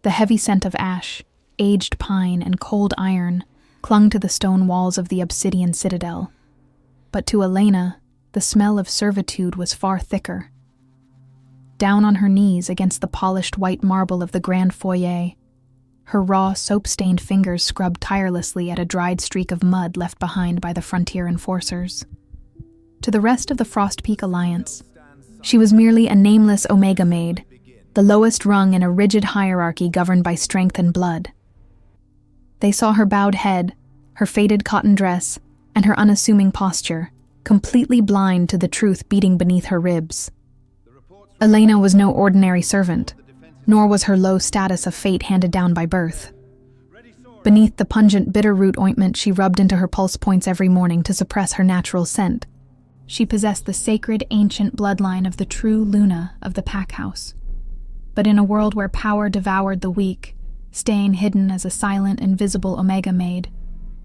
The heavy scent of ash, aged pine, and cold iron clung to the stone walls of the obsidian citadel. But to Elena, the smell of servitude was far thicker. Down on her knees against the polished white marble of the grand foyer, her raw, soap-stained fingers scrubbed tirelessly at a dried streak of mud left behind by the frontier enforcers. To the rest of the Frost Peak Alliance, she was merely a nameless Omega Maid, the lowest rung in a rigid hierarchy governed by strength and blood. They saw her bowed head, her faded cotton dress, and her unassuming posture, completely blind to the truth beating beneath her ribs. Elena was no ordinary servant, nor was her low status a fate handed down by birth. Beneath the pungent bitter root ointment she rubbed into her pulse points every morning to suppress her natural scent, she possessed the sacred ancient bloodline of the true Luna of the Pack House. But in a world where power devoured the weak, staying hidden as a silent, invisible Omega Maid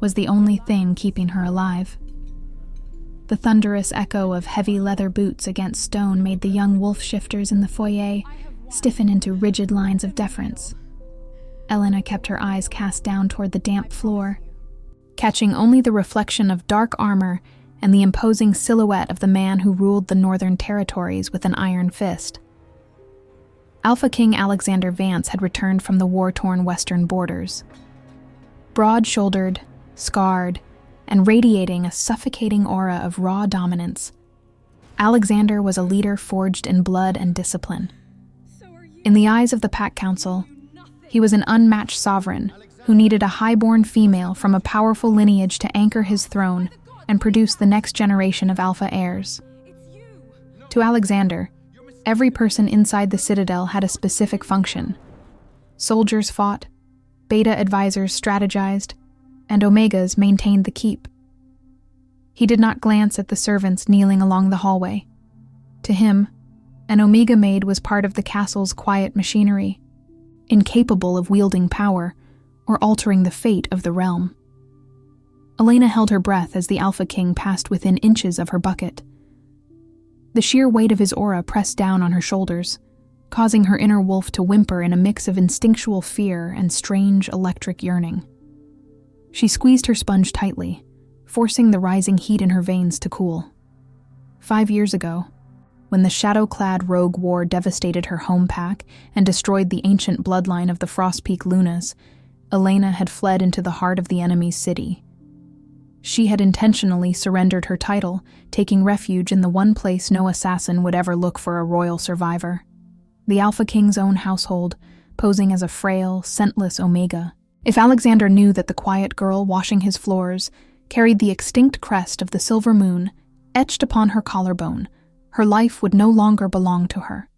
was the only thing keeping her alive. The thunderous echo of heavy leather boots against stone made the young wolf shifters in the foyer stiffen into rigid lines of deference. Elena kept her eyes cast down toward the damp floor, catching only the reflection of dark armor and the imposing silhouette of the man who ruled the northern territories with an iron fist. Alpha King Alexander Vance had returned from the war-torn western borders. Broad-shouldered, scarred, and radiating a suffocating aura of raw dominance, Alexander was a leader forged in blood and discipline. In the eyes of the Pack Council, he was an unmatched sovereign who needed a high-born female from a powerful lineage to anchor his throne and produce the next generation of Alpha heirs. To Alexander, every person inside the Citadel had a specific function. Soldiers fought, Beta advisors strategized, and Omegas maintained the keep. He did not glance at the servants kneeling along the hallway. To him, an Omega Maid was part of the castle's quiet machinery, incapable of wielding power or altering the fate of the realm. Elena held her breath as the Alpha King passed within inches of her bucket. The sheer weight of his aura pressed down on her shoulders, causing her inner wolf to whimper in a mix of instinctual fear and strange electric yearning. She squeezed her sponge tightly, forcing the rising heat in her veins to cool. 5 years ago, when the shadow-clad rogue war devastated her home pack and destroyed the ancient bloodline of the Frost Peak Lunas, Elena had fled into the heart of the enemy's city. She had intentionally surrendered her title, taking refuge in the one place no assassin would ever look for a royal survivor. The Alpha King's own household, posing as a frail, scentless Omega. If Alexander knew that the quiet girl washing his floors carried the extinct crest of the silver moon etched upon her collarbone, her life would no longer belong to her.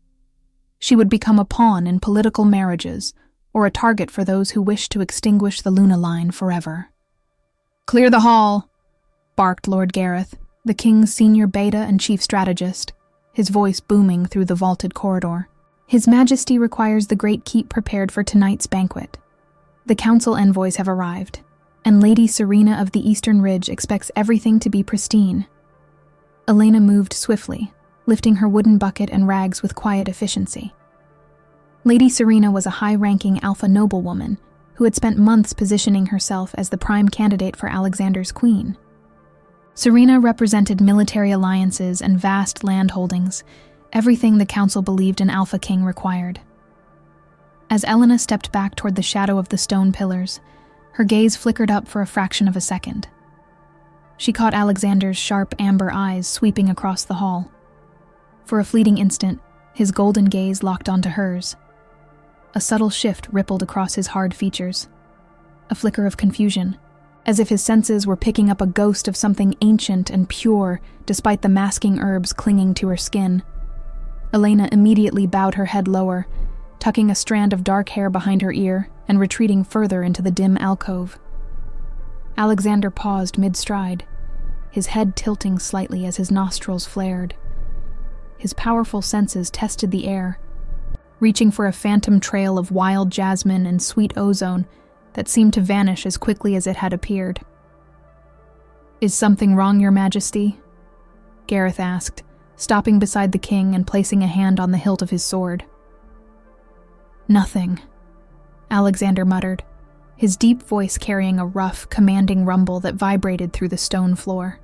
She would become a pawn in political marriages, or a target for those who wished to extinguish the Luna line forever. "Clear the hall," barked Lord Gareth, the king's senior beta and chief strategist, his voice booming through the vaulted corridor. "His Majesty requires the great keep prepared for tonight's banquet. The council envoys have arrived, and Lady Serena of the Eastern Ridge expects everything to be pristine." Elena moved swiftly, lifting her wooden bucket and rags with quiet efficiency. Lady Serena was a high-ranking alpha noblewoman who had spent months positioning herself as the prime candidate for Alexander's queen. Serena represented military alliances and vast land holdings, everything the council believed an Alpha King required. As Elena stepped back toward the shadow of the stone pillars, her gaze flickered up for a fraction of a second. She caught Alexander's sharp amber eyes sweeping across the hall. For a fleeting instant, his golden gaze locked onto hers. A subtle shift rippled across his hard features. A flicker of confusion, as if his senses were picking up a ghost of something ancient and pure despite the masking herbs clinging to her skin. Elena immediately bowed her head lower, tucking a strand of dark hair behind her ear and retreating further into the dim alcove. Alexander paused mid-stride, his head tilting slightly as his nostrils flared. His powerful senses tested the air, reaching for a phantom trail of wild jasmine and sweet ozone that seemed to vanish as quickly as it had appeared. "Is something wrong, Your Majesty?" Gareth asked, stopping beside the king and placing a hand on the hilt of his sword. "Nothing," Alexander muttered, his deep voice carrying a rough, commanding rumble that vibrated through the stone floor.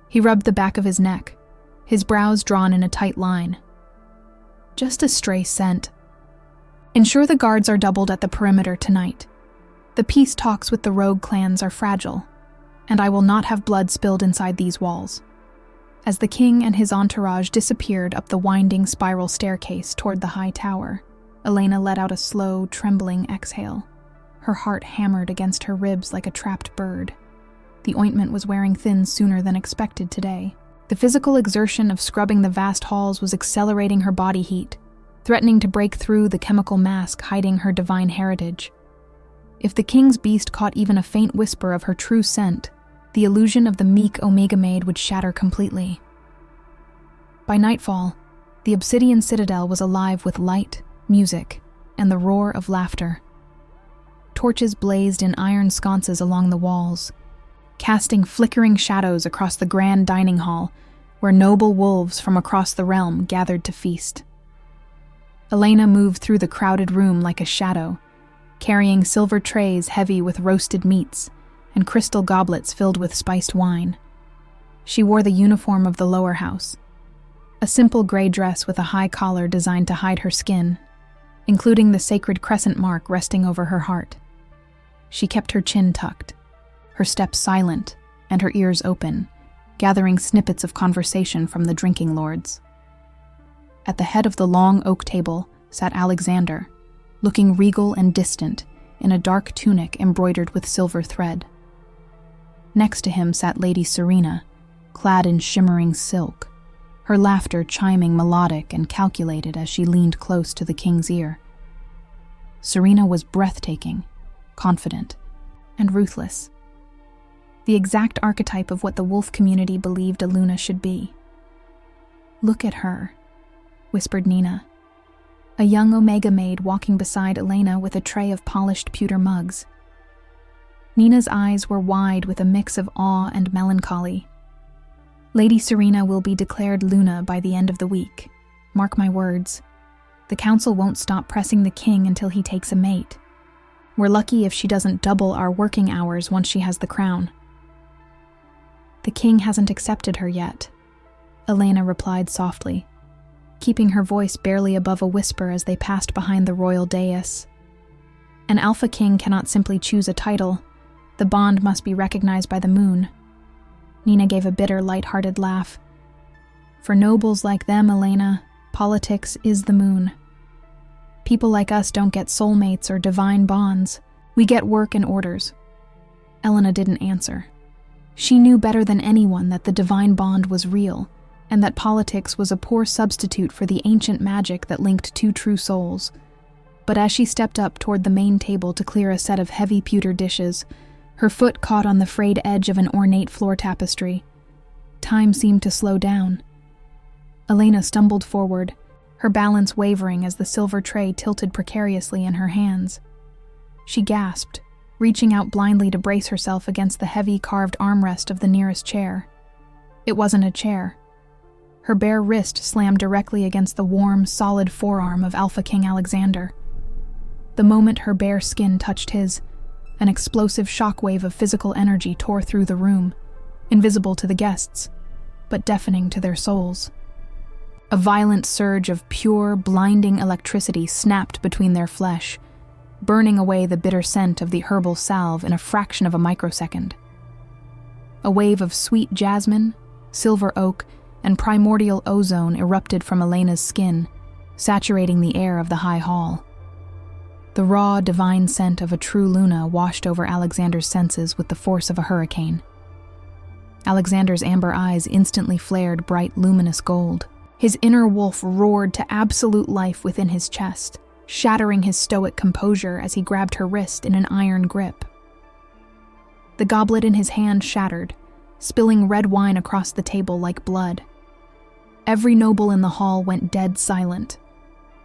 He rubbed the back of his neck, his brows drawn in a tight line. Just a stray scent. Ensure the guards are doubled at the perimeter tonight. The peace talks with the rogue clans are fragile, and I will not have blood spilled inside these walls. As the king and his entourage disappeared up the winding spiral staircase toward the high tower, Elena let out a slow, trembling exhale. Her heart hammered against her ribs like a trapped bird. The ointment was wearing thin sooner than expected today. The physical exertion of scrubbing the vast halls was accelerating her body heat, threatening to break through the chemical mask hiding her divine heritage. If the king's beast caught even a faint whisper of her true scent, the illusion of the meek Omega Maid would shatter completely. By nightfall, the obsidian citadel was alive with light, music, and the roar of laughter. Torches blazed in iron sconces along the walls, casting flickering shadows across the grand dining hall where noble wolves from across the realm gathered to feast. Elena moved through the crowded room like a shadow, carrying silver trays heavy with roasted meats and crystal goblets filled with spiced wine. She wore the uniform of the lower house, a simple gray dress with a high collar designed to hide her skin, including the sacred crescent mark resting over her heart. She kept her chin tucked, her steps silent and her ears open, gathering snippets of conversation from the drinking lords. At the head of the long oak table sat Alexander, looking regal and distant in a dark tunic embroidered with silver thread. Next to him sat Lady Serena, clad in shimmering silk, her laughter chiming melodic and calculated as she leaned close to the king's ear. Serena was breathtaking, confident, and ruthless. The exact archetype of what the wolf community believed Aluna should be. "Look at her," whispered Nina, a young Omega Maid walking beside Elena with a tray of polished pewter mugs. Nina's eyes were wide with a mix of awe and melancholy. "Lady Serena will be declared Luna by the end of the week. Mark my words. The council won't stop pressing the king until he takes a mate. We're lucky if she doesn't double our working hours once she has the crown." "The king hasn't accepted her yet," Elena replied softly, keeping her voice barely above a whisper as they passed behind the royal dais. "An alpha king cannot simply choose a title. The bond must be recognized by the moon." Nina gave a bitter, light-hearted laugh. "For nobles like them, Elena, politics is the moon. People like us don't get soulmates or divine bonds. We get work and orders." Elena didn't answer. She knew better than anyone that the divine bond was real, and that politics was a poor substitute for the ancient magic that linked two true souls. But as she stepped up toward the main table to clear a set of heavy pewter dishes, her foot caught on the frayed edge of an ornate floor tapestry. Time seemed to slow down. Elena stumbled forward, her balance wavering as the silver tray tilted precariously in her hands. She gasped, reaching out blindly to brace herself against the heavy carved armrest of the nearest chair. It wasn't a chair. Her bare wrist slammed directly against the warm, solid forearm of Alpha King Alexander. The moment her bare skin touched his, an explosive shockwave of physical energy tore through the room, invisible to the guests, but deafening to their souls. A violent surge of pure, blinding electricity snapped between their flesh, burning away the bitter scent of the herbal salve in a fraction of a microsecond. A wave of sweet jasmine, silver oak, and primordial ozone erupted from Elena's skin, saturating the air of the high hall. The raw, divine scent of a true Luna washed over Alexander's senses with the force of a hurricane. Alexander's amber eyes instantly flared bright, luminous gold. His inner wolf roared to absolute life within his chest, shattering his stoic composure as he grabbed her wrist in an iron grip. The goblet in his hand shattered, spilling red wine across the table like blood. Every noble in the hall went dead silent,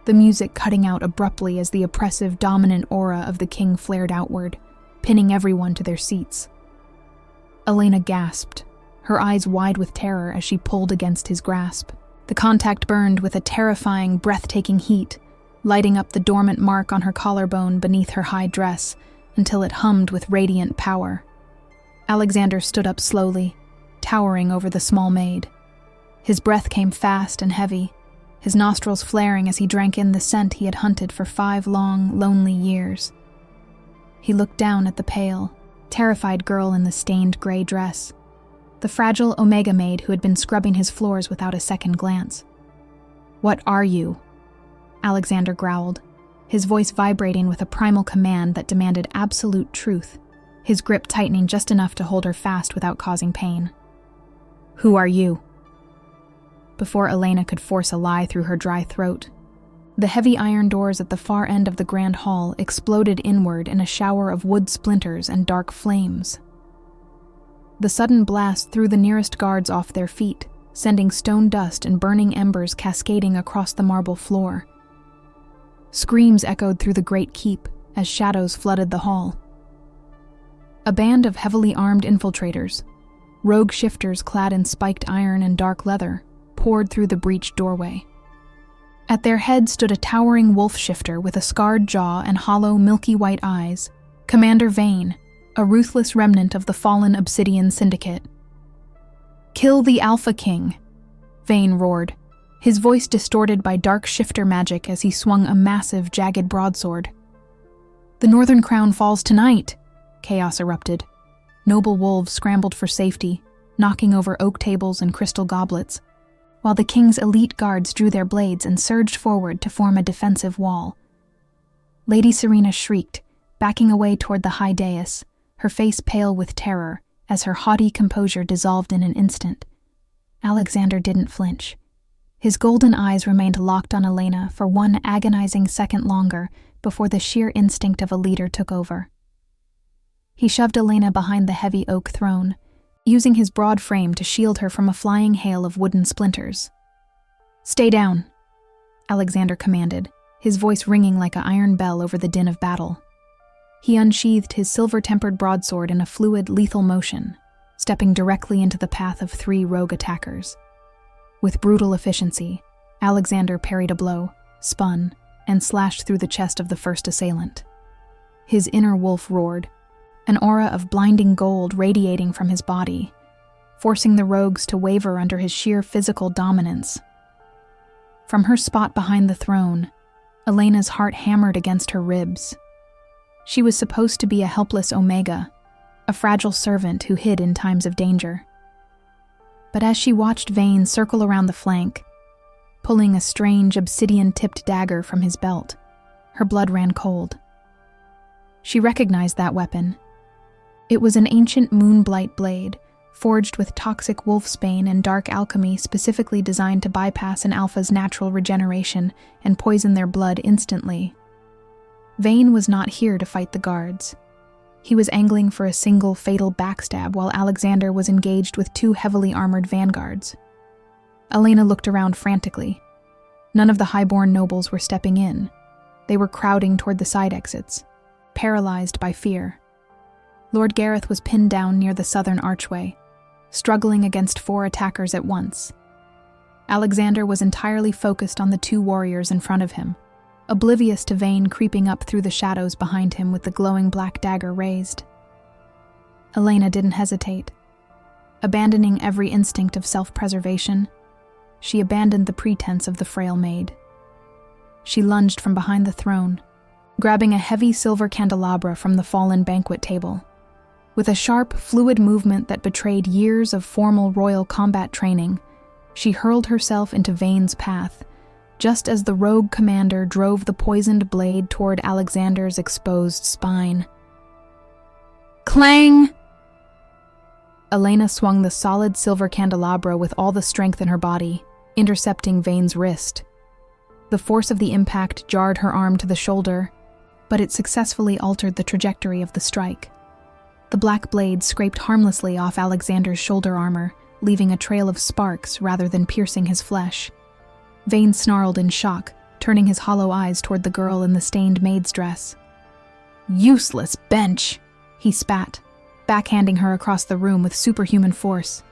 the music cutting out abruptly as the oppressive, dominant aura of the king flared outward, pinning everyone to their seats. Elena gasped, her eyes wide with terror as she pulled against his grasp. The contact burned with a terrifying, breathtaking heat, lighting up the dormant mark on her collarbone beneath her high dress until it hummed with radiant power. Alexander stood up slowly, towering over the small maid. His breath came fast and heavy, his nostrils flaring as he drank in the scent he had hunted for 5 long, lonely years. He looked down at the pale, terrified girl in the stained gray dress, the fragile Omega maid who had been scrubbing his floors without a second glance. "What are you?" Alexander growled, his voice vibrating with a primal command that demanded absolute truth, his grip tightening just enough to hold her fast without causing pain. "Who are you?" Before Elena could force a lie through her dry throat, the heavy iron doors at the far end of the grand hall exploded inward in a shower of wood splinters and dark flames. The sudden blast threw the nearest guards off their feet, sending stone dust and burning embers cascading across the marble floor. Screams echoed through the great keep as shadows flooded the hall. A band of heavily armed infiltrators, rogue shifters clad in spiked iron and dark leather, poured through the breached doorway. At their head stood a towering wolf shifter with a scarred jaw and hollow, milky white eyes, Commander Vane, a ruthless remnant of the fallen Obsidian Syndicate. "Kill the Alpha King," Vane roared, his voice distorted by dark shifter magic as he swung a massive, jagged broadsword. "The Northern Crown falls tonight," chaos erupted. Noble wolves scrambled for safety, knocking over oak tables and crystal goblets, while the king's elite guards drew their blades and surged forward to form a defensive wall. Lady Serena shrieked, backing away toward the high dais, her face pale with terror as her haughty composure dissolved in an instant. Alexander didn't flinch. His golden eyes remained locked on Elena for one agonizing second longer before the sheer instinct of a leader took over. He shoved Elena behind the heavy oak throne, using his broad frame to shield her from a flying hail of wooden splinters. "Stay down," Alexander commanded, his voice ringing like an iron bell over the din of battle. He unsheathed his silver-tempered broadsword in a fluid, lethal motion, stepping directly into the path of 3 rogue attackers. With brutal efficiency, Alexander parried a blow, spun, and slashed through the chest of the first assailant. His inner wolf roared, an aura of blinding gold radiating from his body, forcing the rogues to waver under his sheer physical dominance. From her spot behind the throne, Elena's heart hammered against her ribs. She was supposed to be a helpless Omega, a fragile servant who hid in times of danger. But as she watched Vane circle around the flank, pulling a strange obsidian-tipped dagger from his belt, her blood ran cold. She recognized that weapon. It was an ancient moonblight blade, forged with toxic wolfsbane and dark alchemy specifically designed to bypass an alpha's natural regeneration and poison their blood instantly. Vane was not here to fight the guards. He was angling for a single fatal backstab while Alexander was engaged with 2 heavily armored vanguards. Elena looked around frantically. None of the highborn nobles were stepping in. They were crowding toward the side exits, paralyzed by fear. Lord Gareth was pinned down near the southern archway, struggling against 4 attackers at once. Alexander was entirely focused on the 2 warriors in front of him, oblivious to Vane creeping up through the shadows behind him with the glowing black dagger raised. Elena didn't hesitate. Abandoning every instinct of self-preservation, she abandoned the pretense of the frail maid. She lunged from behind the throne, grabbing a heavy silver candelabra from the fallen banquet table. With a sharp, fluid movement that betrayed years of formal royal combat training, she hurled herself into Vane's path, just as the rogue commander drove the poisoned blade toward Alexander's exposed spine. Clang! Elena swung the solid silver candelabra with all the strength in her body, intercepting Vane's wrist. The force of the impact jarred her arm to the shoulder, but it successfully altered the trajectory of the strike. The black blade scraped harmlessly off Alexander's shoulder armor, leaving a trail of sparks rather than piercing his flesh. Vane snarled in shock, turning his hollow eyes toward the girl in the stained maid's dress. "Useless bench!" he spat, backhanding her across the room with superhuman force.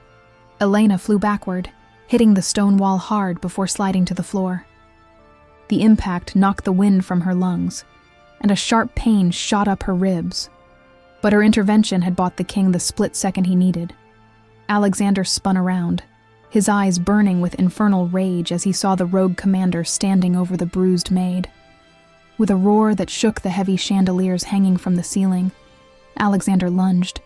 Elena flew backward, hitting the stone wall hard before sliding to the floor. The impact knocked the wind from her lungs, and a sharp pain shot up her ribs. But her intervention had bought the king the split second he needed. Alexander spun around, his eyes burning with infernal rage as he saw the rogue commander standing over the bruised maid. With a roar that shook the heavy chandeliers hanging from the ceiling, Alexander lunged.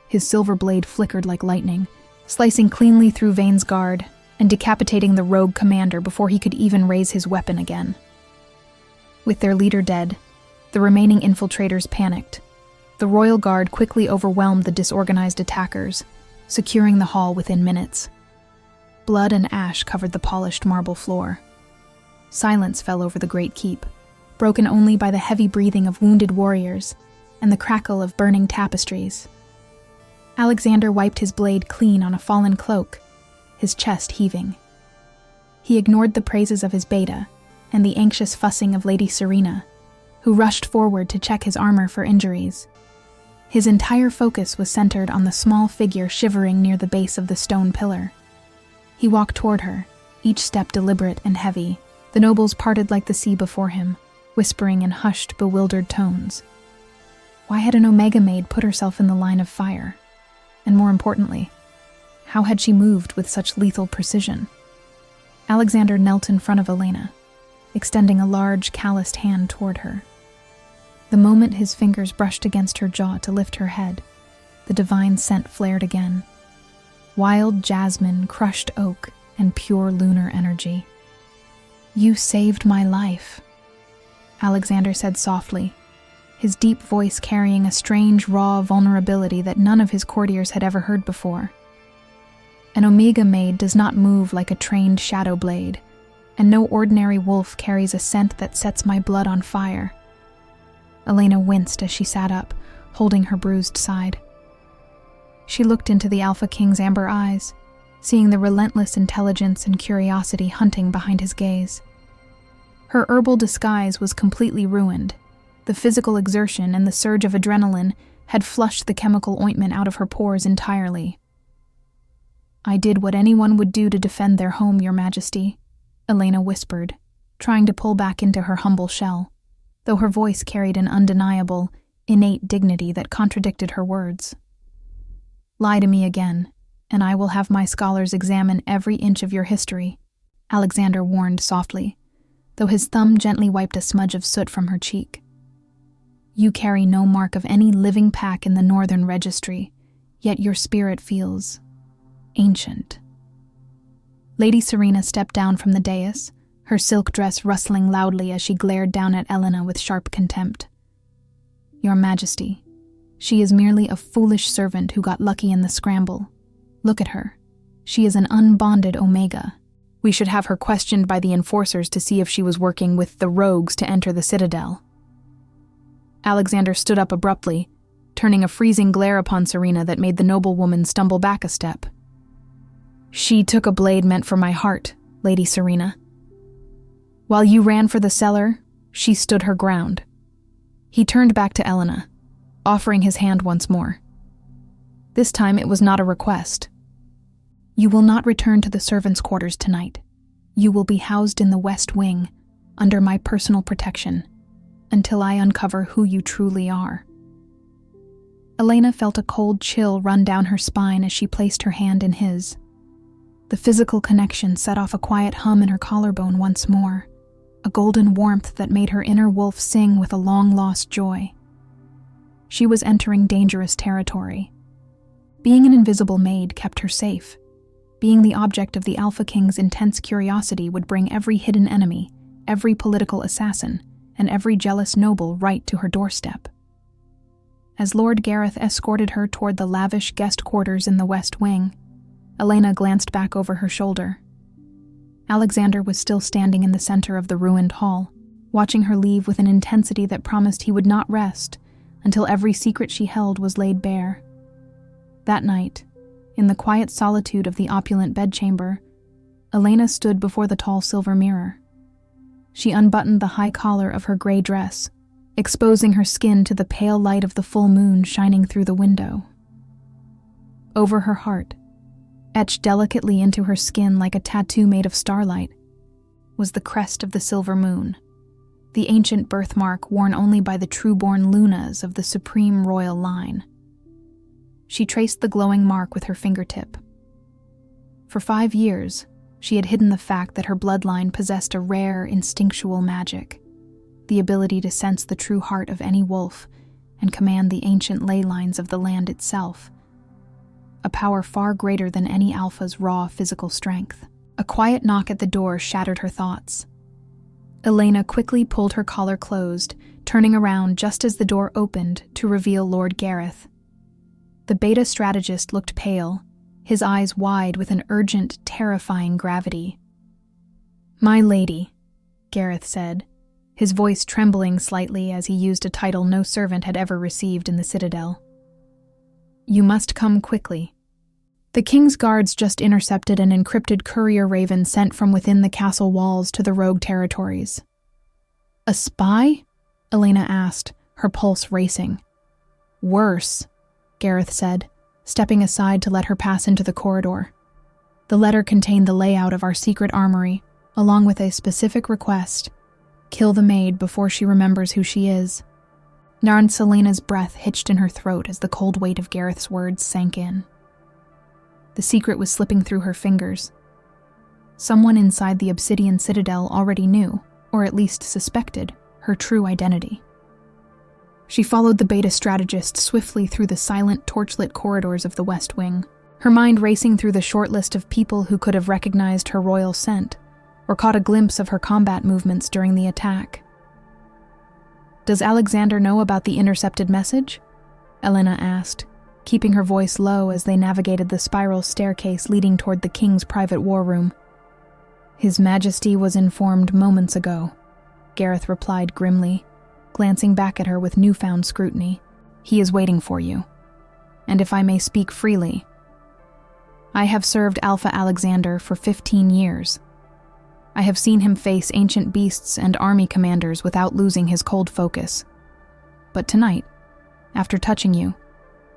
His silver blade flickered like lightning, slicing cleanly through Vane's guard and decapitating the rogue commander before he could even raise his weapon again. With their leader dead, the remaining infiltrators panicked. The royal guard quickly overwhelmed the disorganized attackers, securing the hall within minutes. Blood and ash covered the polished marble floor. Silence fell over the great keep, broken only by the heavy breathing of wounded warriors and the crackle of burning tapestries. Alexander wiped his blade clean on a fallen cloak, his chest heaving. He ignored the praises of his beta and the anxious fussing of Lady Serena, who rushed forward to check his armor for injuries. His entire focus was centered on the small figure shivering near the base of the stone pillar. He walked toward her, each step deliberate and heavy. The nobles parted like the sea before him, whispering in hushed, bewildered tones. Why had an Omega Maid put herself in the line of fire? And more importantly, how had she moved with such lethal precision? Alexander knelt in front of Elena, extending a large, calloused hand toward her. The moment his fingers brushed against her jaw to lift her head, the divine scent flared again. Wild jasmine, crushed oak, and pure lunar energy. "You saved my life," Alexander said softly, his deep voice carrying a strange, raw vulnerability that none of his courtiers had ever heard before. An Omega Maid does not move like a trained shadow blade, and no ordinary wolf carries a scent that sets my blood on fire. Elena winced as she sat up, holding her bruised side. She looked into the Alpha King's amber eyes, seeing the relentless intelligence and curiosity hunting behind his gaze. Her herbal disguise was completely ruined. The physical exertion and the surge of adrenaline had flushed the chemical ointment out of her pores entirely. "I did what anyone would do to defend their home, Your Majesty," Elena whispered, trying to pull back into her humble shell, though her voice carried an undeniable, innate dignity that contradicted her words. "Lie to me again, and I will have my scholars examine every inch of your history," Alexander warned softly, though his thumb gently wiped a smudge of soot from her cheek. "You carry no mark of any living pack in the Northern Registry, yet your spirit feels ancient." Lady Serena stepped down from the dais, her silk dress rustling loudly as she glared down at Elena with sharp contempt. "Your Majesty, she is merely a foolish servant who got lucky in the scramble. Look at her. She is an unbonded Omega. We should have her questioned by the enforcers to see if she was working with the rogues to enter the Citadel." Alexander stood up abruptly, turning a freezing glare upon Serena that made the noblewoman stumble back a step. "She took a blade meant for my heart, Lady Serena. While you ran for the cellar, she stood her ground." He turned back to Elena, offering his hand once more. This time it was not a request. "You will not return to the servants' quarters tonight. You will be housed in the West Wing, under my personal protection, until I uncover who you truly are." Elena felt a cold chill run down her spine as she placed her hand in his. The physical connection set off a quiet hum in her collarbone once more, a golden warmth that made her inner wolf sing with a long-lost joy. She was entering dangerous territory. Being an invisible maid kept her safe. Being the object of the Alpha King's intense curiosity would bring every hidden enemy, every political assassin, and every jealous noble right to her doorstep. As Lord Gareth escorted her toward the lavish guest quarters in the West Wing, Elena glanced back over her shoulder. Alexander was still standing in the center of the ruined hall, watching her leave with an intensity that promised he would not rest until every secret she held was laid bare. That night, in the quiet solitude of the opulent bedchamber, Elena stood before the tall silver mirror. She unbuttoned the high collar of her gray dress, exposing her skin to the pale light of the full moon shining through the window. Over her heart, etched delicately into her skin like a tattoo made of starlight, was the crest of the silver moon, the ancient birthmark worn only by the true-born Lunas of the supreme royal line. She traced the glowing mark with her fingertip. For 5 years, she had hidden the fact that her bloodline possessed a rare, instinctual magic, the ability to sense the true heart of any wolf and command the ancient ley lines of the land itself, a power far greater than any alpha's raw physical strength. A quiet knock at the door shattered her thoughts. Elena quickly pulled her collar closed, turning around just as the door opened to reveal Lord Gareth. The beta strategist looked pale, his eyes wide with an urgent, terrifying gravity. "My lady," Gareth said, his voice trembling slightly as he used a title no servant had ever received in the Citadel. "You must come quickly. The king's guards just intercepted an encrypted courier raven sent from within the castle walls to the rogue territories." "A spy?" Elena asked, her pulse racing. "Worse," Gareth said, stepping aside to let her pass into the corridor. The letter contained the layout of our secret armory, along with a specific request: kill the maid before she remembers who she is. Narn Selena's breath hitched in her throat as the cold weight of Gareth's words sank in. The secret was slipping through her fingers. Someone inside the Obsidian Citadel already knew, or at least suspected, her true identity. She followed the beta strategist swiftly through the silent, torchlit corridors of the West Wing, her mind racing through the short list of people who could have recognized her royal scent, or caught a glimpse of her combat movements during the attack. "Does Alexander know about the intercepted message?" Elena asked, keeping her voice low as they navigated the spiral staircase leading toward the king's private war room. "His Majesty was informed moments ago," Gareth replied grimly, glancing back at her with newfound scrutiny. "He is waiting for you. And if I may speak freely, I have served Alpha Alexander for 15 years. I have seen him face ancient beasts and army commanders without losing his cold focus. But tonight, after touching you,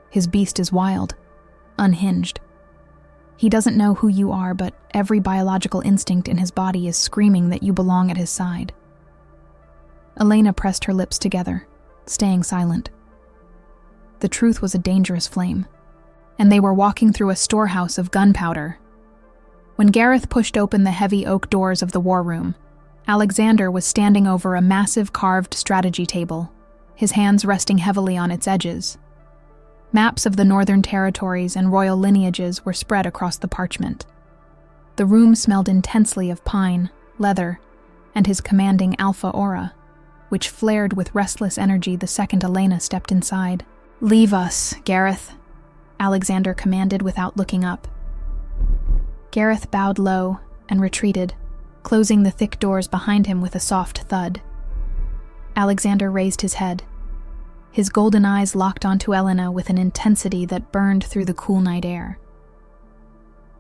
his beast is wild, unhinged. He doesn't know who you are, but every biological instinct in his body is screaming that you belong at his side." Elena pressed her lips together, staying silent. The truth was a dangerous flame, and they were walking through a storehouse of gunpowder. When Gareth pushed open the heavy oak doors of the war room, Alexander was standing over a massive carved strategy table, his hands resting heavily on its edges. Maps of the northern territories and royal lineages were spread across the parchment. The room smelled intensely of pine, leather, and his commanding alpha aura, which flared with restless energy the second Elena stepped inside. "Leave us, Gareth," Alexander commanded without looking up. Gareth bowed low and retreated, closing the thick doors behind him with a soft thud. Alexander raised his head. His golden eyes locked onto Elena with an intensity that burned through the cool night air.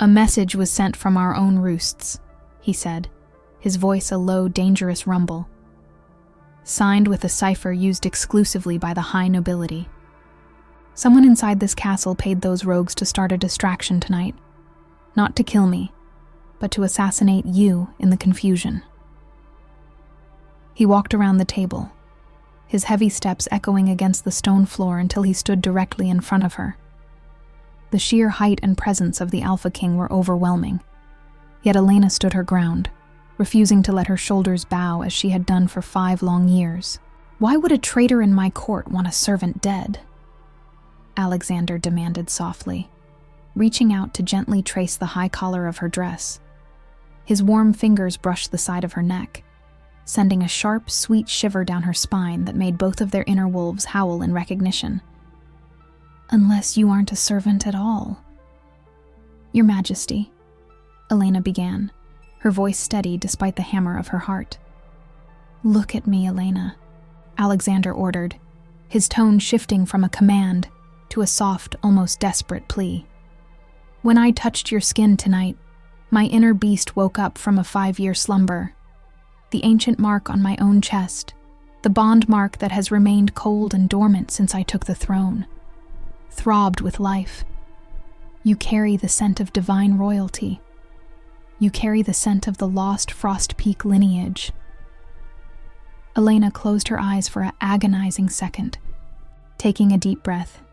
"A message was sent from our own roosts," he said, his voice a low, dangerous rumble. "Signed with a cipher used exclusively by the high nobility. Someone inside this castle paid those rogues to start a distraction tonight. Not to kill me, but to assassinate you in the confusion." He walked around the table, his heavy steps echoing against the stone floor until he stood directly in front of her. The sheer height and presence of the Alpha King were overwhelming, yet Elena stood her ground, refusing to let her shoulders bow as she had done for 5 long years. "Why would a traitor in my court want a servant dead?" Alexander demanded softly, reaching out to gently trace the high collar of her dress. His warm fingers brushed the side of her neck, sending a sharp, sweet shiver down her spine that made both of their inner wolves howl in recognition. "Unless you aren't a servant at all." "Your Majesty," Elena began, her voice steady despite the hammer of her heart. "Look at me, Elena," Alexander ordered, his tone shifting from a command to a soft, almost desperate plea. "When I touched your skin tonight, my inner beast woke up from a 5-year slumber. The ancient mark on my own chest, the bond mark that has remained cold and dormant since I took the throne, throbbed with life. You carry the scent of divine royalty. You carry the scent of the lost Frost Peak lineage. Elena closed her eyes for an agonizing second, taking a deep breath.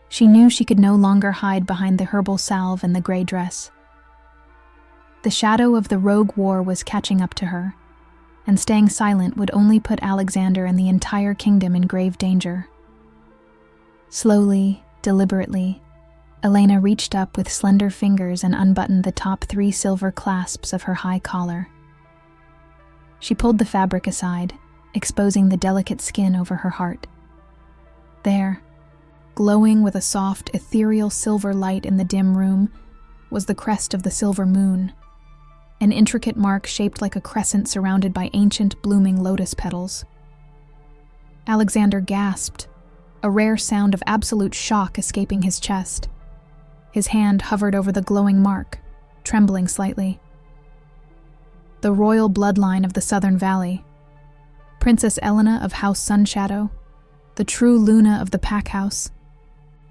She knew she could no longer hide behind the herbal salve and the gray dress. The shadow of the rogue war was catching up to her, and staying silent would only put Alexander and the entire kingdom in grave danger. Slowly, deliberately, Elena reached up with slender fingers and unbuttoned the top 3 silver clasps of her high collar. She pulled the fabric aside, exposing the delicate skin over her heart. There, glowing with a soft, ethereal silver light in the dim room, was the crest of the silver moon, an intricate mark shaped like a crescent surrounded by ancient, blooming lotus petals. Alexander gasped, a rare sound of absolute shock escaping his chest. His hand hovered over the glowing mark, trembling slightly. The royal bloodline of the Southern Valley. Princess Elena of House Sunshadow, the true Luna of the Pack House.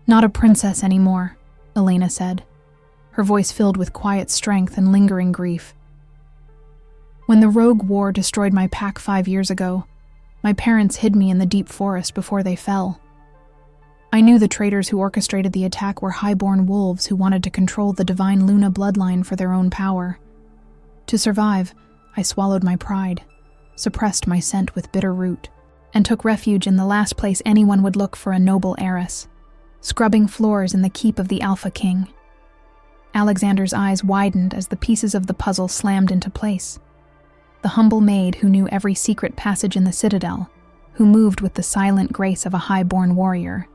Not a princess anymore, Elena said, her voice filled with quiet strength and lingering grief. When the rogue war destroyed my pack 5 years ago, my parents hid me in the deep forest before they fell. I knew the traitors who orchestrated the attack were highborn wolves who wanted to control the divine Luna bloodline for their own power. To survive, I swallowed my pride, suppressed my scent with bitter root, and took refuge in the last place anyone would look for a noble heiress, scrubbing floors in the keep of the Alpha King. Alexander's eyes widened as the pieces of the puzzle slammed into place. The humble maid who knew every secret passage in the citadel, who moved with the silent grace of a high-born warrior,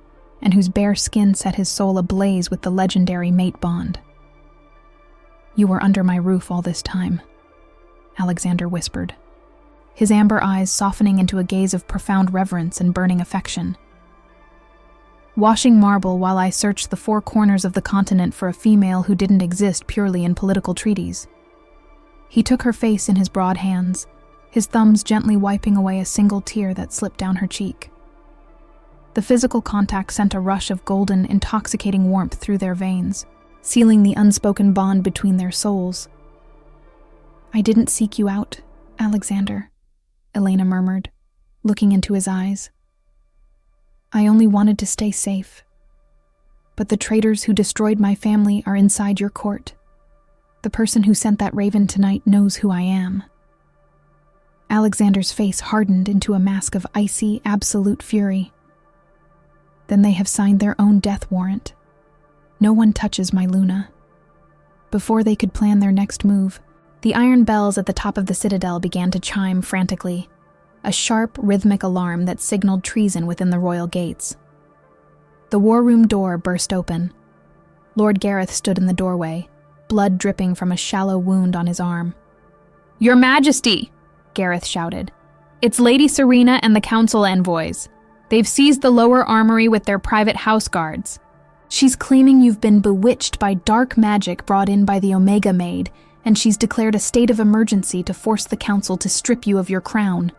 and whose bare skin set his soul ablaze with the legendary mate bond. "You were under my roof all this time," Alexander whispered, his amber eyes softening into a gaze of profound reverence and burning affection. "Washing marble while I searched the 4 corners of the continent for a female who didn't exist purely in political treaties." He took her face in his broad hands, his thumbs gently wiping away a single tear that slipped down her cheek. The physical contact sent a rush of golden, intoxicating warmth through their veins, sealing the unspoken bond between their souls. "I didn't seek you out, Alexander," Elena murmured, looking into his eyes. "I only wanted to stay safe. But the traitors who destroyed my family are inside your court. The person who sent that raven tonight knows who I am." Alexander's face hardened into a mask of icy, absolute fury. "Then they have signed their own death warrant. No one touches my Luna." Before they could plan their next move, the iron bells at the top of the citadel began to chime frantically, a sharp, rhythmic alarm that signaled treason within the royal gates. The war room door burst open. Lord Gareth stood in the doorway, blood dripping from a shallow wound on his arm. "Your Majesty!" Gareth shouted. "It's Lady Serena and the council envoys. They've seized the lower armory with their private house guards. She's claiming you've been bewitched by dark magic brought in by the Omega Maid, and she's declared a state of emergency to force the council to strip you of your crown."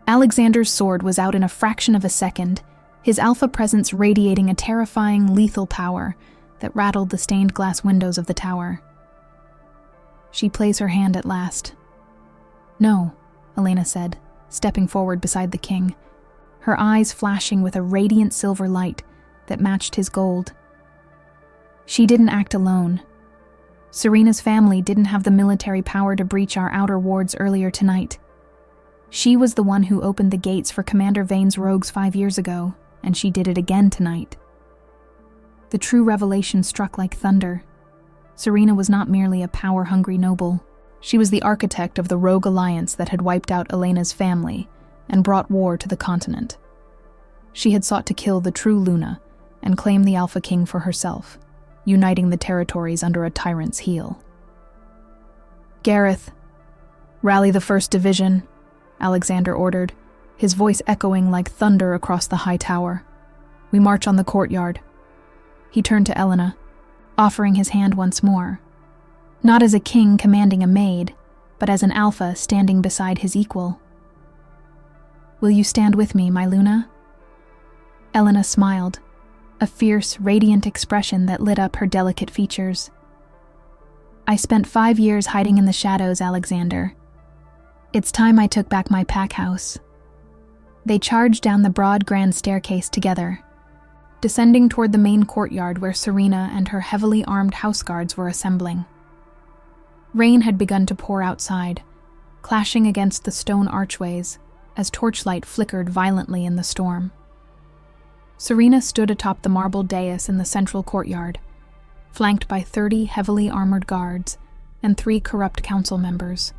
Alexander's sword was out in a fraction of a second, his alpha presence radiating a terrifying, lethal power that rattled the stained glass windows of the tower. "She plays her hand at last." "No," Elena said, stepping forward beside the king, her eyes flashing with a radiant silver light that matched his gold. "She didn't act alone. Serena's family didn't have the military power to breach our outer wards earlier tonight. She was the one who opened the gates for Commander Vane's rogues 5 years ago, and she did it again tonight." The true revelation struck like thunder. Serena was not merely a power-hungry noble. She was the architect of the rogue alliance that had wiped out Elena's family and brought war to the continent. She had sought to kill the true Luna and claim the Alpha King for herself, uniting the territories under a tyrant's heel. "Gareth, rally the 1st Division," Alexander ordered, his voice echoing like thunder across the high tower. "We march on the courtyard." He turned to Elena, offering his hand once more, not as a king commanding a maid, but as an alpha standing beside his equal. "Will you stand with me, my Luna?" Elena smiled, a fierce, radiant expression that lit up her delicate features. I spent 5 years hiding in the shadows, Alexander. It's time I took back my pack house." They charged down the broad grand staircase together, descending toward the main courtyard where Serena and her heavily armed house guards were assembling. Rain had begun to pour outside, clashing against the stone archways as torchlight flickered violently in the storm. Serena stood atop the marble dais in the central courtyard, flanked by 30 heavily armored guards and 3 corrupt council members.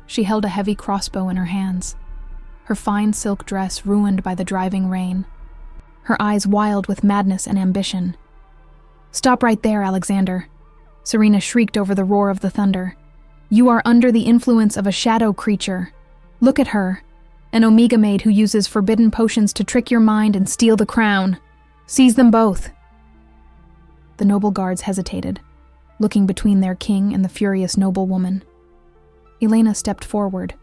She held a heavy crossbow in her hands, her fine silk dress ruined by the driving rain, her eyes wild with madness and ambition. "Stop right there, Alexander," Serena shrieked over the roar of the thunder. "You are under the influence of a shadow creature. Look at her, an Omega Maid who uses forbidden potions to trick your mind and steal the crown. Seize them both." The noble guards hesitated, looking between their king and the furious noblewoman. Elena stepped forward,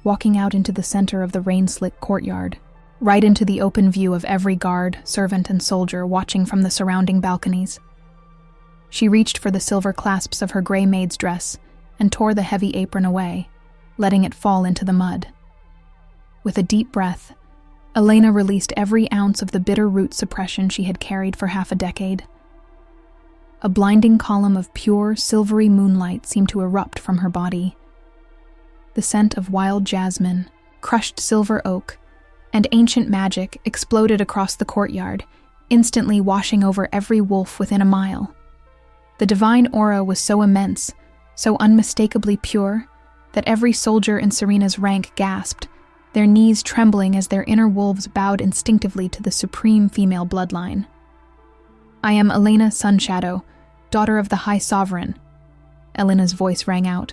walking out into the center of the rain-slick courtyard, right into the open view of every guard, servant, and soldier watching from the surrounding balconies. She reached for the silver clasps of her gray maid's dress and tore the heavy apron away, letting it fall into the mud. With a deep breath, Elena released every ounce of the bitter root suppression she had carried for half a decade. A blinding column of pure, silvery moonlight seemed to erupt from her body. The scent of wild jasmine, crushed silver oak, and ancient magic exploded across the courtyard, instantly washing over every wolf within a mile. The divine aura was so immense, so unmistakably pure, that every soldier in Serena's rank gasped, their knees trembling as their inner wolves bowed instinctively to the supreme female bloodline. "I am Elena Sunshadow, daughter of the High Sovereign," Elena's voice rang out,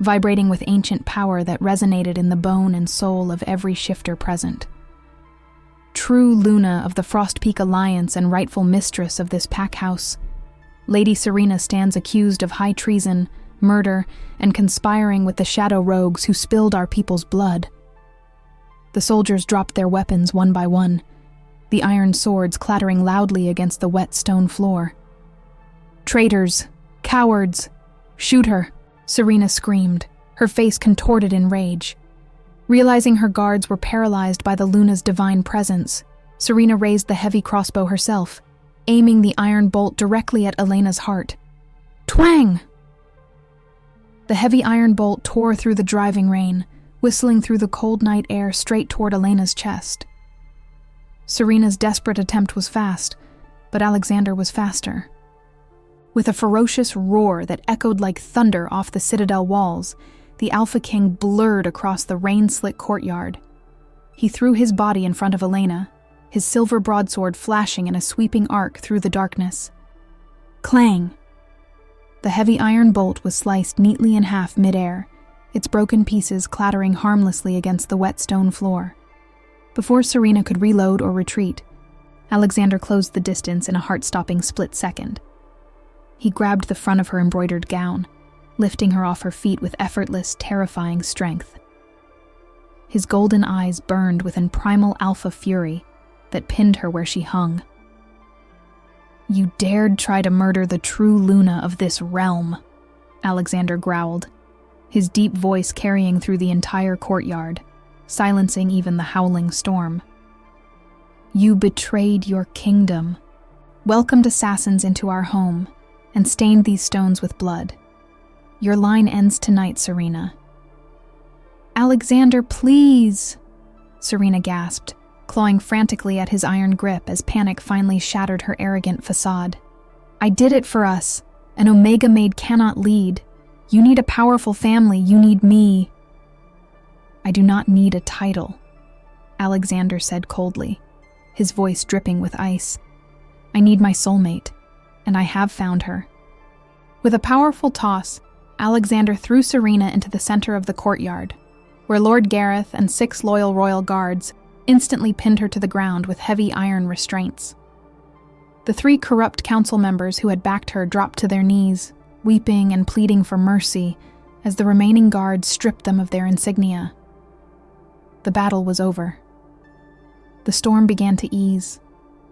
vibrating with ancient power that resonated in the bone and soul of every shifter present. True Luna of the Frost Peak Alliance and rightful mistress of this pack house, Lady Serena stands accused of high treason, murder, and conspiring with the shadow rogues who spilled our people's blood. The soldiers dropped their weapons one by one, the iron swords clattering loudly against the wet stone floor. "Traitors! Cowards! Shoot her!" Serena screamed, her face contorted in rage. Realizing her guards were paralyzed by the Luna's divine presence, Serena raised the heavy crossbow herself, aiming the iron bolt directly at Elena's heart. Twang! The heavy iron bolt tore through the driving rain, whistling through the cold night air straight toward Elena's chest. Serena's desperate attempt was fast, but Alexander was faster. With a ferocious roar that echoed like thunder off the citadel walls, the Alpha King blurred across the rain-slick courtyard. He threw his body in front of Elena, his silver broadsword flashing in a sweeping arc through the darkness. Clang! The heavy iron bolt was sliced neatly in half mid-air, its broken pieces clattering harmlessly against the wet stone floor. Before Serena could reload or retreat, Alexander closed the distance in a heart-stopping split second. He grabbed the front of her embroidered gown, lifting her off her feet with effortless, terrifying strength. His golden eyes burned with an primal alpha fury that pinned her where she hung. "You dared try to murder the true Luna of this realm," Alexander growled, his deep voice carrying through the entire courtyard, silencing even the howling storm. "You betrayed your kingdom, welcomed assassins into our home, and stained these stones with blood. Your line ends tonight, Serena." "Alexander, please!" Serena gasped, clawing frantically at his iron grip as panic finally shattered her arrogant facade. "I did it for us. An Omega Maid cannot lead. You need a powerful family. You need me." "I do not need a title," Alexander said coldly, his voice dripping with ice. "I need my soulmate, and I have found her." With a powerful toss, Alexander threw Serena into the center of the courtyard, where Lord Gareth and 6 loyal royal guards instantly pinned her to the ground with heavy iron restraints. The 3 corrupt council members who had backed her dropped to their knees, weeping and pleading for mercy as the remaining guards stripped them of their insignia. The battle was over. The storm began to ease,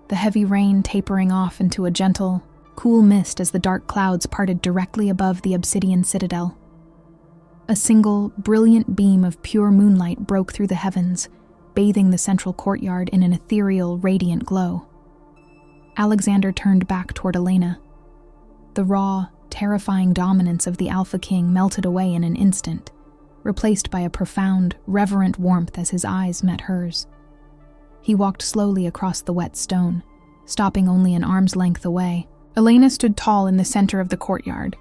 the heavy rain tapering off into a gentle, cool mist as the dark clouds parted directly above the obsidian citadel. A single, brilliant beam of pure moonlight broke through the heavens, bathing the central courtyard in an ethereal, radiant glow. Alexander turned back toward Elena. The raw, terrifying dominance of the Alpha King melted away in an instant, replaced by a profound, reverent warmth as his eyes met hers. He walked slowly across the wet stone, stopping only an arm's length away. Elena stood tall in the center of the courtyard.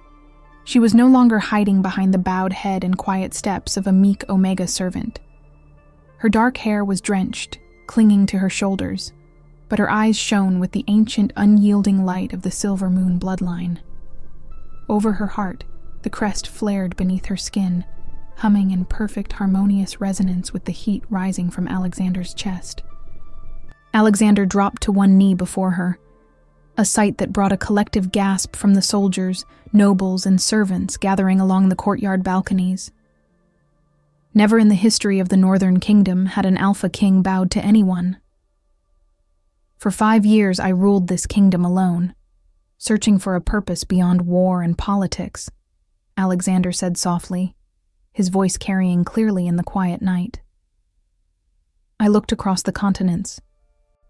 She was no longer hiding behind the bowed head and quiet steps of a meek Omega servant. Her dark hair was drenched, clinging to her shoulders, but her eyes shone with the ancient, unyielding light of the silver moon bloodline. Over her heart, the crest flared beneath her skin, humming in perfect harmonious resonance with the heat rising from Alexander's chest. Alexander dropped to one knee before her, a sight that brought a collective gasp from the soldiers, nobles, and servants gathering along the courtyard balconies. Never in the history of the Northern Kingdom had an Alpha King bowed to anyone. For 5 years I ruled this kingdom alone, searching for a purpose beyond war and politics, Alexander said softly, his voice carrying clearly in the quiet night. I looked across the continents,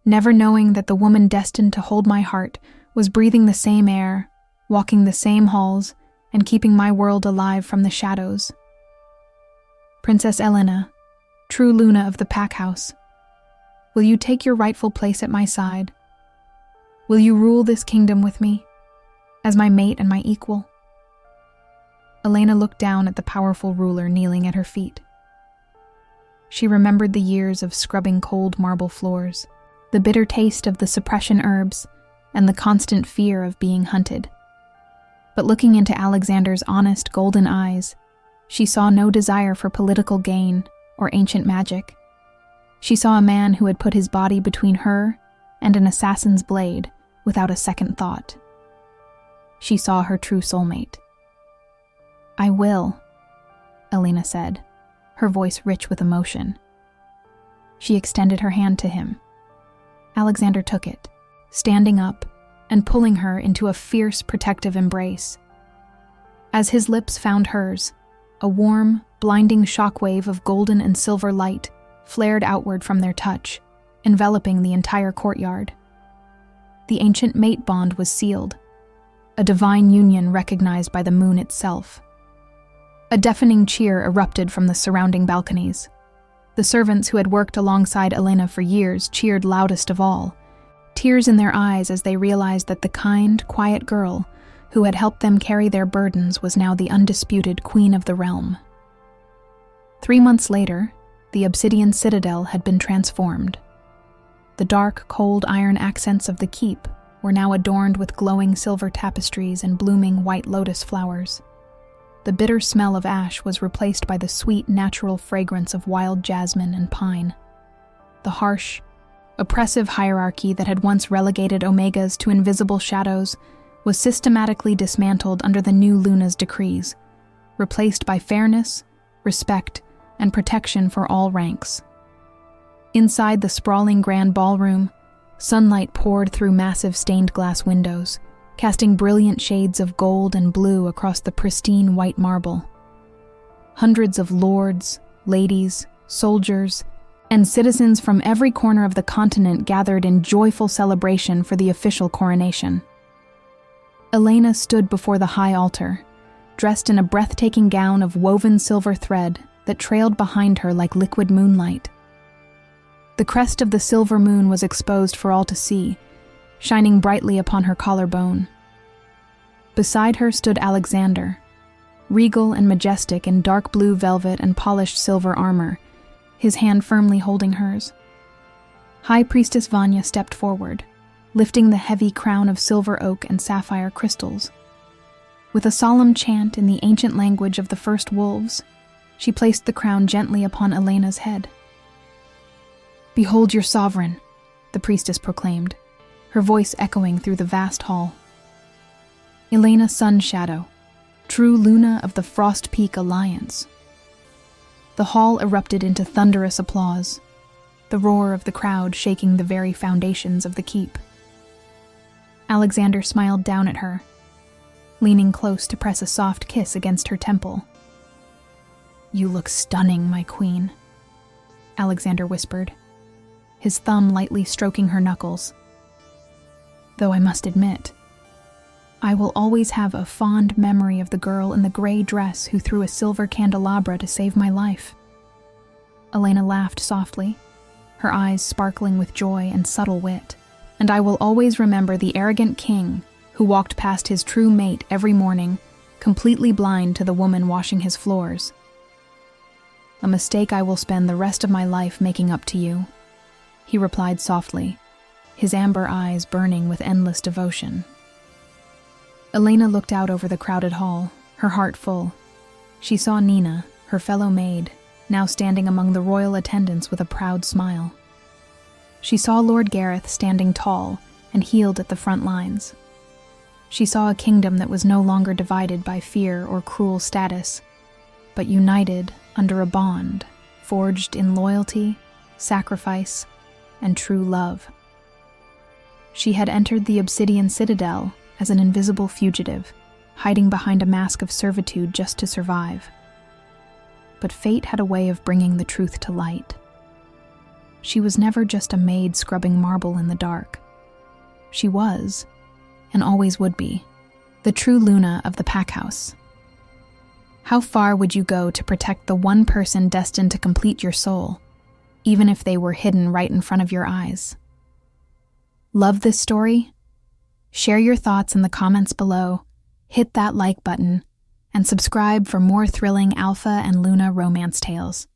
never knowing that the woman destined to hold my heart was breathing the same air, walking the same halls, and keeping my world alive from the shadows. Princess Elena, true Luna of the Pack House, will you take your rightful place at my side? Will you rule this kingdom with me, as my mate and my equal? Elena looked down at the powerful ruler kneeling at her feet. She remembered the years of scrubbing cold marble floors, the bitter taste of the suppression herbs, and the constant fear of being hunted. But looking into Alexander's honest golden eyes, she saw no desire for political gain or ancient magic. She saw a man who had put his body between her and an assassin's blade without a second thought. She saw her true soulmate. I will, Elena said, her voice rich with emotion. She extended her hand to him. Alexander took it, standing up and pulling her into a fierce, protective embrace. As his lips found hers, a warm, blinding shockwave of golden and silver light flared outward from their touch, enveloping the entire courtyard. The ancient mate bond was sealed, a divine union recognized by the moon itself. A deafening cheer erupted from the surrounding balconies. The servants who had worked alongside Elena for years cheered loudest of all, tears in their eyes as they realized that the kind, quiet girl who had helped them carry their burdens was now the undisputed queen of the realm. 3 months later, the obsidian citadel had been transformed. The dark, cold iron accents of the keep were now adorned with glowing silver tapestries and blooming white lotus flowers. The bitter smell of ash was replaced by the sweet, natural fragrance of wild jasmine and pine. The harsh, oppressive hierarchy that had once relegated Omegas to invisible shadows was systematically dismantled under the new Luna's decrees, replaced by fairness, respect, and protection for all ranks. Inside the sprawling grand ballroom, sunlight poured through massive stained glass windows, casting brilliant shades of gold and blue across the pristine white marble. Hundreds of lords, ladies, soldiers, and citizens from every corner of the continent gathered in joyful celebration for the official coronation. Elena stood before the high altar, dressed in a breathtaking gown of woven silver thread that trailed behind her like liquid moonlight. The crest of the silver moon was exposed for all to see, shining brightly upon her collarbone. Beside her stood Alexander, regal and majestic in dark blue velvet and polished silver armor, his hand firmly holding hers. High Priestess Vanya stepped forward, lifting the heavy crown of silver oak and sapphire crystals. With a solemn chant in the ancient language of the first wolves, she placed the crown gently upon Elena's head. "Behold your sovereign," the priestess proclaimed, her voice echoing through the vast hall. Elena Sunshadow, true Luna of the Frost Peak Alliance. The hall erupted into thunderous applause, the roar of the crowd shaking the very foundations of the keep. Alexander smiled down at her, leaning close to press a soft kiss against her temple. "You look stunning, my queen," Alexander whispered, his thumb lightly stroking her knuckles. "Though I must admit, I will always have a fond memory of the girl in the gray dress who threw a silver candelabra to save my life." Elena laughed softly, her eyes sparkling with joy and subtle wit. "And I will always remember the arrogant king who walked past his true mate every morning, completely blind to the woman washing his floors. A mistake I will spend the rest of my life making up to you," he replied softly, his amber eyes burning with endless devotion. Elena looked out over the crowded hall, her heart full. She saw Nina, her fellow maid, now standing among the royal attendants with a proud smile. She saw Lord Gareth standing tall and healed at the front lines. She saw a kingdom that was no longer divided by fear or cruel status, but united under a bond forged in loyalty, sacrifice, and true love. She had entered the obsidian citadel as an invisible fugitive, hiding behind a mask of servitude just to survive. But fate had a way of bringing the truth to light. She was never just a maid scrubbing marble in the dark. She was, and always would be, the true Luna of the pack house. How far would you go to protect the one person destined to complete your soul, even if they were hidden right in front of your eyes? Love this story? Share your thoughts in the comments below, hit that like button, and subscribe for more thrilling Alpha and Luna romance tales.